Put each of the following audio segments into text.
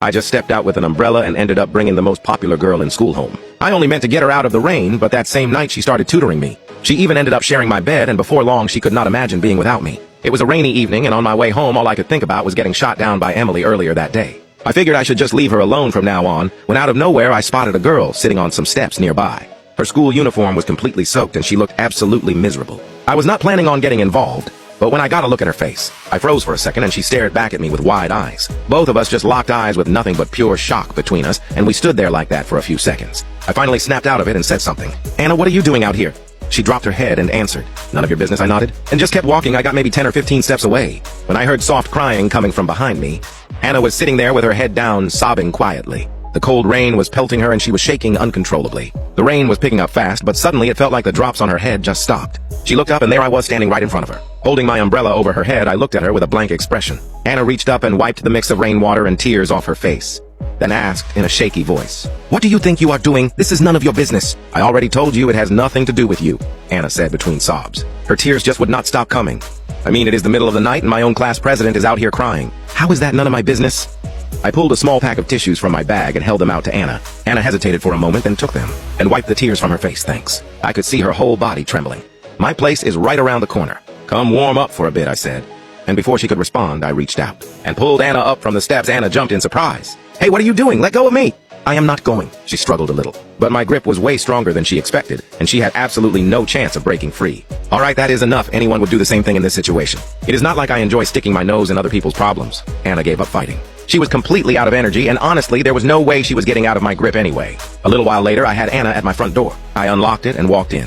I just stepped out with an umbrella and ended up bringing the most popular girl in school home. I only meant to get her out of the rain, but that same night she started tutoring me. She even ended up sharing my bed, and before long she could not imagine being without me. It was a rainy evening, and on my way home all I could think about was getting shot down by Emily earlier that day. I figured I should just leave her alone from now on, when out of nowhere I spotted a girl sitting on some steps nearby. Her school uniform was completely soaked and she looked absolutely miserable. I was not planning on getting involved, but when I got a look at her face, I froze for a second and she stared back at me with wide eyes. Both of us just locked eyes with nothing but pure shock between us, and we stood there like that for a few seconds. I finally snapped out of it and said something. "Anna, what are you doing out here?" She dropped her head and answered, "None of your business," I nodded, and just kept walking. I got maybe 10 or 15 steps away when I heard soft crying coming from behind me. Anna was sitting there with her head down, sobbing quietly. The cold rain was pelting her and she was shaking uncontrollably. The rain was picking up fast, but suddenly it felt like the drops on her head just stopped. She looked up and there I was standing right in front of her. Holding my umbrella over her head, I looked at her with a blank expression. Anna reached up and wiped the mix of rainwater and tears off her face, then asked in a shaky voice, "What do you think you are doing? This is none of your business." "I already told you it has nothing to do with you," Anna said between sobs. Her tears just would not stop coming. "I mean, it is the middle of the night and my own class president is out here crying. How is that none of my business?" I pulled a small pack of tissues from my bag and held them out to Anna. Anna hesitated for a moment, then took them, and wiped the tears from her face, thanks. I could see her whole body trembling. "My place is right around the corner. Come warm up for a bit," I said. And before she could respond, I reached out and pulled Anna up from the steps. Anna jumped in surprise. "Hey, what are you doing? Let go of me!" "I am not going," she struggled a little. But my grip was way stronger than she expected, and she had absolutely no chance of breaking free. "All right, that is enough. Anyone would do the same thing in this situation. It is not like I enjoy sticking my nose in other people's problems." Anna gave up fighting. She was completely out of energy, and honestly, there was no way she was getting out of my grip anyway. A little while later, I had Anna at my front door. I unlocked it and walked in.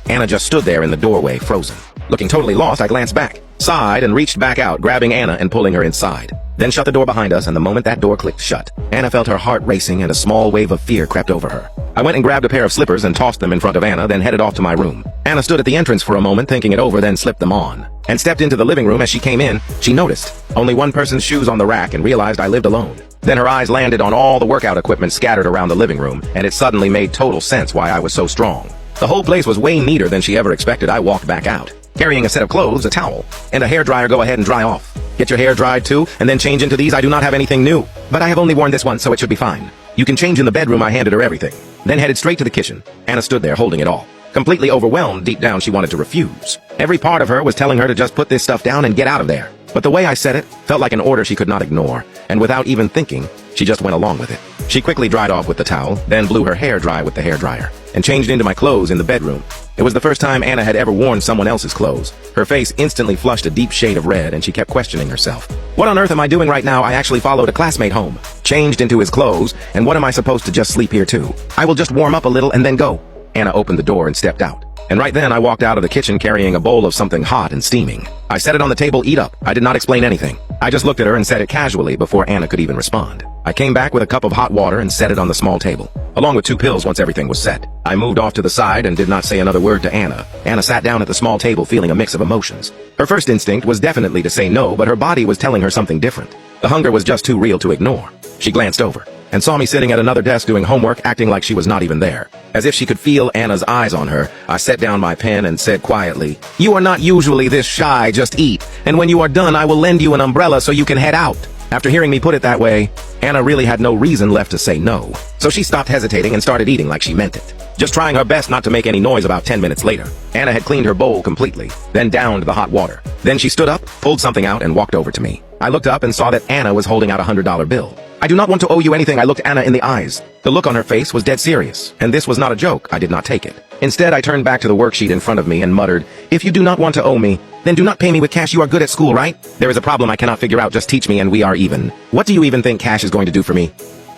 Anna just stood there in the doorway, frozen. Looking totally lost, I glanced back, sighed, and reached back out, grabbing Anna and pulling her inside. Then shut the door behind us, and the moment that door clicked shut, Anna felt her heart racing and a small wave of fear crept over her. I went and grabbed a pair of slippers and tossed them in front of Anna, then headed off to my room. Anna stood at the entrance for a moment, thinking it over, then slipped them on, and stepped into the living room. As she came in, she noticed only one person's shoes on the rack and realized I lived alone. Then her eyes landed on all the workout equipment scattered around the living room, and it suddenly made total sense why I was so strong. The whole place was way neater than she ever expected. I walked back out, carrying a set of clothes, a towel, and a hairdryer. "Go ahead and dry off. Get your hair dried too, and then change into these. I do not have anything new, but I have only worn this one, so it should be fine. You can change in the bedroom." I handed her everything, then headed straight to the kitchen. Anna stood there holding it all. Completely overwhelmed, deep down she wanted to refuse. Every part of her was telling her to just put this stuff down and get out of there. But the way I said it felt like an order she could not ignore, and without even thinking, she just went along with it. She quickly dried off with the towel, then blew her hair dry with the hairdryer, and changed into my clothes in the bedroom. It was the first time Anna had ever worn someone else's clothes. Her face instantly flushed a deep shade of red, and she kept questioning herself. "What on earth am I doing right now? I actually followed a classmate home, changed into his clothes, and what am I supposed to just sleep here too? I will just warm up a little and then go." Anna opened the door and stepped out. And right then I walked out of the kitchen carrying a bowl of something hot and steaming. I set it on the table. "Eat up." I did not explain anything. I just looked at her and said it casually before Anna could even respond. I came back with a cup of hot water and set it on the small table, along with 2 pills once everything was set. I moved off to the side and did not say another word to Anna. Anna sat down at the small table feeling a mix of emotions. Her first instinct was definitely to say no, but her body was telling her something different. The hunger was just too real to ignore. She glanced over and saw me sitting at another desk doing homework, acting like she was not even there. As if she could feel Anna's eyes on her, I set down my pen and said quietly, "You are not usually this shy, just eat. And when you are done, I will lend you an umbrella so you can head out." After hearing me put it that way, Anna really had no reason left to say no. So she stopped hesitating and started eating like she meant it, just trying her best not to make any noise. About 10 minutes later, Anna had cleaned her bowl completely, then downed the hot water. Then she stood up, pulled something out, and walked over to me. I looked up and saw that Anna was holding out a $100 bill. "I do not want to owe you anything." I looked Anna in the eyes. The look on her face was dead serious, and this was not a joke. I did not take it. Instead, I turned back to the worksheet in front of me and muttered, "If you do not want to owe me, then do not pay me with cash. You are good at school, right? There is a problem I cannot figure out. Just teach me and we are even. What do you even think cash is going to do for me?"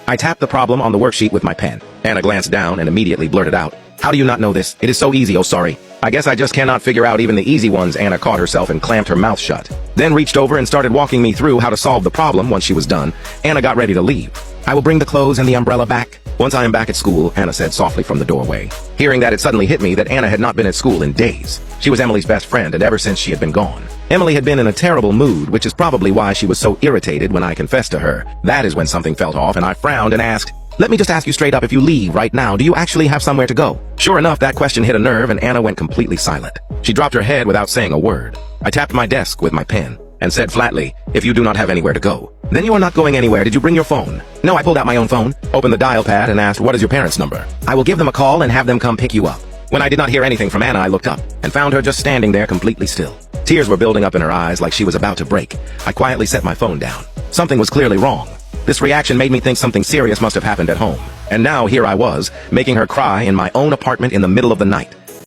I tapped the problem on the worksheet with my pen. Anna glanced down and immediately blurted out, "How do you not know this? It is so easy. Oh, sorry. I guess I just cannot figure out even the easy ones." Anna caught herself and clamped her mouth shut, then reached over and started walking me through how to solve the problem. Once she was done, Anna got ready to leave. "I will bring the clothes and the umbrella back once I am back at school," Anna said softly from the doorway. Hearing that, it suddenly hit me that Anna had not been at school in days. She was Emily's best friend, and ever since she had been gone, Emily had been in a terrible mood, which is probably why she was so irritated when I confessed to her. That is when something felt off, and I frowned and asked, "Let me just ask you straight up, if you leave right now, do you actually have somewhere to go?" Sure enough, that question hit a nerve and Anna went completely silent. She dropped her head without saying a word. I tapped my desk with my pen. and said flatly, "If you do not have anywhere to go, then you are not going anywhere. Did you bring your phone?" "No, I pulled out my own phone, opened the dial pad, and asked, 'What is your parents' number?' I will give them a call and have them come pick you up." When I did not hear anything from Anna, I looked up and found her just standing there completely still. Tears were building up in her eyes like she was about to break. I quietly set my phone down. Something was clearly wrong. This reaction made me think something serious must have happened at home. And now here I was, making her cry in my own apartment in the middle of the night.